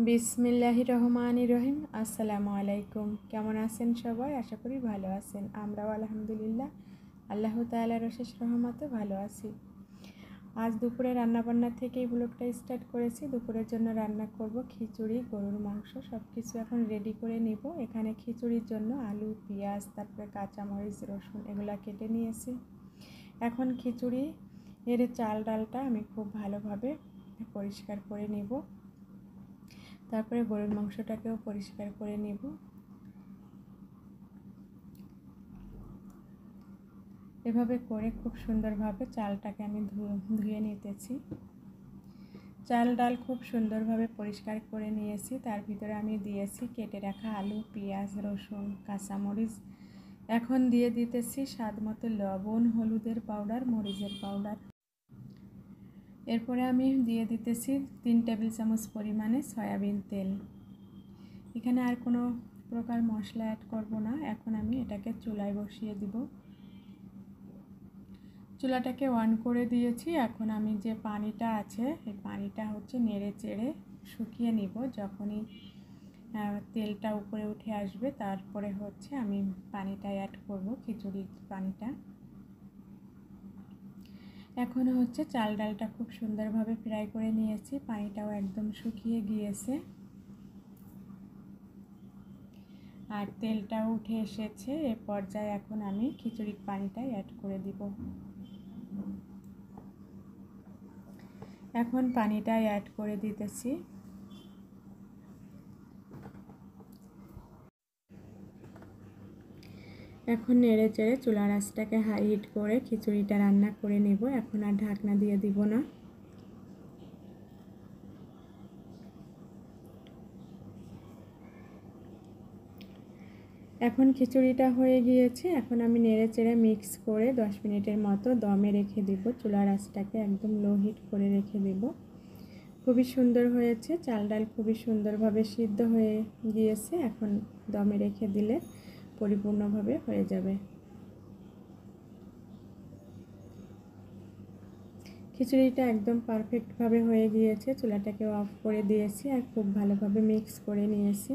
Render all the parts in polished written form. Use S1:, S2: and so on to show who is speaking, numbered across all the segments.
S1: বিসমিল্লাহির রহমানির রহিম। আসসালামু আলাইকুম। কেমন আছেন সবাই? আশা করি ভালো আছেন। আমরাও আলহামদুলিল্লাহ আল্লাহ তাআলার অশেষ রহমতে ভালো আছি। আজ দুপুরে রান্নাবান্না থেকেই ব্লগটা স্টার্ট করেছি। দুপুরের জন্য রান্না করব খিচুড়ি, গরুর মাংস, সব কিছু এখন রেডি করে নিব। এখানে খিচুড়ির জন্য আলু, পেঁয়াজ, তারপরে কাঁচামরিচ, রসুন এগুলো কেটে নিয়েছি। এখন খিচুড়ি এর চাল ডালটা আমি খুব ভালোভাবে পরিষ্কার করে নিব। তারপরে গরুর মাংসটাকেও পরিষ্কার করে নেব। এভাবে করে খুব সুন্দরভাবে চালটাকে আমি ধুয়ে নিতেছি। চাল ডাল খুব সুন্দরভাবে পরিষ্কার করে নিয়েছি। তার ভিতরে আমি দিয়েছি কেটে রাখা আলু, পেঁয়াজ, রসুন, কাঁচামরিচ। এখন দিয়ে দিতেছি স্বাদ মতো লবণ, হলুদের পাউডার, মরিচের পাউডার। এরপরে আমি দিয়ে দিতেছি 3 টেবিল চামচ পরিমাণে সয়াবিন তেল। এখানে আর কোনো প্রকার মশলা অ্যাড করব না। এখন আমি এটাকে চুলায় বসিয়ে দিব। চুলাটাকে অন করে দিয়েছি। এখন আমি যে পানিটা আছে এই পানিটা নেড়ে চেড়ে শুকিয়ে নিব। যখনই তেলটা উপরে উঠে আসবে তারপরে আমি পানিটা অ্যাড করব, খিচুড়ির পানিটা। এখন চাল ডালটা খুব সুন্দরভাবে ফ্রাই করে নিয়েছি। পানিটাও একদম শুকিয়ে গিয়েছে আর তেলটাও উঠে এসেছে। এ পর্যায়ে এখন আমি খিচুড়ির পানিটা অ্যাড করে দিব। এখন পানিটা অ্যাড করে দিতেছি। এখন নেড়ে চেড়ে চুলার আঁচটাকে হাই হিট করে খিচুড়িটা রান্না করে নেব। এখন আর ঢাকনা দিয়ে দিব না। এখন খিচুড়িটা হয়ে গিয়েছে। এখন আমি নেড়ে চেড়ে মিক্স করে 10 মিনিটের মতো দমে রেখে দিব। চুলার আঁচটাকে একদম লো হিট করে রেখে দেব। খুবই সুন্দর হয়েছে। চাল ডাল খুবই সুন্দরভাবে সিদ্ধ হয়ে গিয়েছে। এখন দমে রেখে দিলে পরিপূর্ণভাবে হয়ে যাবে। খিচুড়িটা একদম পারফেক্টভাবে হয়ে গিয়েছে। চুলাটাকে অফ করে দিয়েছি আর খুব ভালোভাবে মিক্স করে নিয়েছি।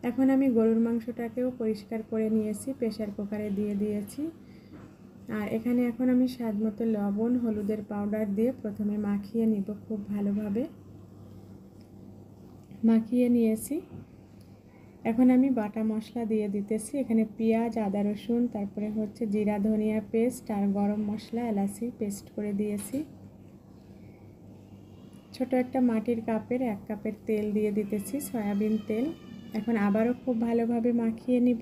S1: এখন আমি গরুর মাংসটাকেও পরিষ্কার করে নিয়েছি, প্রেসার কুকারে দিয়ে দিয়েছি। আর এখানে এখন আমি স্বাদ মতো লবণ, হলুদের পাউডার দিয়ে প্রথমে মাখিয়ে নিব। খুব ভালোভাবে মাখিয়ে নিয়েছি। এখন আমি বাটা মশলা দিয়ে দিতেছি। এখানে পেঁয়াজ, আদা, রসুন, তারপরে জিরা ধনিয়া পেস্ট আর গরম মশলা, এলাচি পেস্ট করে দিয়েছি। ছোট একটা মাটির কাপের 1 কাপের তেল দিয়ে দিতেছি, সয়াবিন তেল। এখন আবারও খুব ভালোভাবে মাখিয়ে নিব।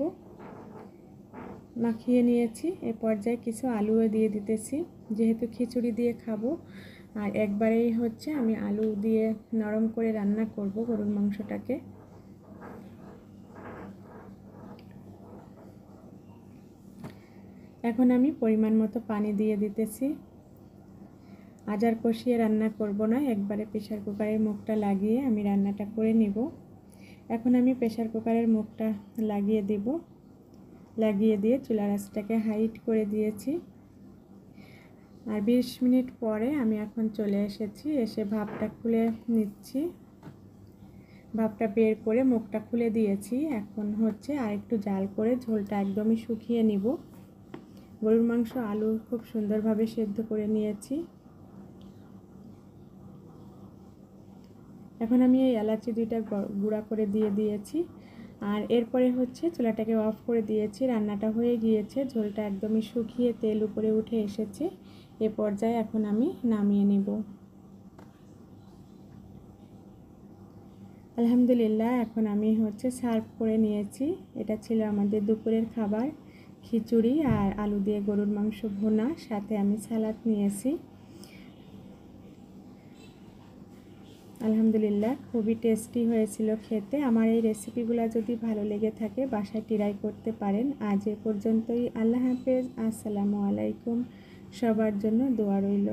S1: মাখিয়ে নিয়েছি। এ পর্যায়ে কিছু আলুও দিয়ে দিতেছি, যেহেতু খিচুড়ি দিয়ে খাবো আর একবারেই আমি আলু দিয়ে নরম করে রান্না করব গরুর মাংসটাকে। এখন আমি পরিমাণ মতো পানি দিয়ে দিতেছি। আজার কষিয়ে রান্না করব না, একবারে প্রেসার কুকারের মুখটা লাগিয়ে আমি রান্নাটা করে নিব। এখন আমি প্রেসার কুকারের মুখটা লাগিয়ে দিব। লাগিয়ে দিয়ে চুলার আঁচটাকে হাইট করে দিয়েছি। আর 20 মিনিট পরে আমি এখন চলে এসেছি। এসে ভাপটা খুলে নিচ্ছি। ভাপটা বের করে মুখটা খুলে দিয়েছি। এখন আর একটু জাল করে ঝোলটা একদমই শুকিয়ে নিব। গরুর মাংস, আলু খুব সুন্দরভাবে সেদ্ধ করে নিয়েছি। এখন আমি এই এলাচি 2টা গুঁড়া করে দিয়ে দিয়েছি। আর এরপরে চুলাটাকে অফ করে দিয়েছি। রান্নাটা হয়ে গিয়েছে। ঝোলটা একদমই শুকিয়ে তেল উপরে উঠে এসেছে। এ পর্যায়ে এখন আমি নামিয়ে নেব। আলহামদুলিল্লাহ, এখন আমি সার্ভ করে নিয়েছি। এটা ছিল আমাদের দুপুরের খাবার, খিচুড়ি আর আলু দিয়ে গরুর মাংস ভুনা, সাথে আমি সালাদ নিয়েছি। আলহামদুলিল্লাহ, খুবই টেস্টি হয়েছিল খেতে। আমার এই রেসিপিগুলো যদি ভালো লেগে থাকে বাসায় ট্রাই করতে পারেন। আজ এ পর্যন্তই। আল্লাহ হাফেজ। আসসালামু আলাইকুম। সবার জন্য দোয়া রইল।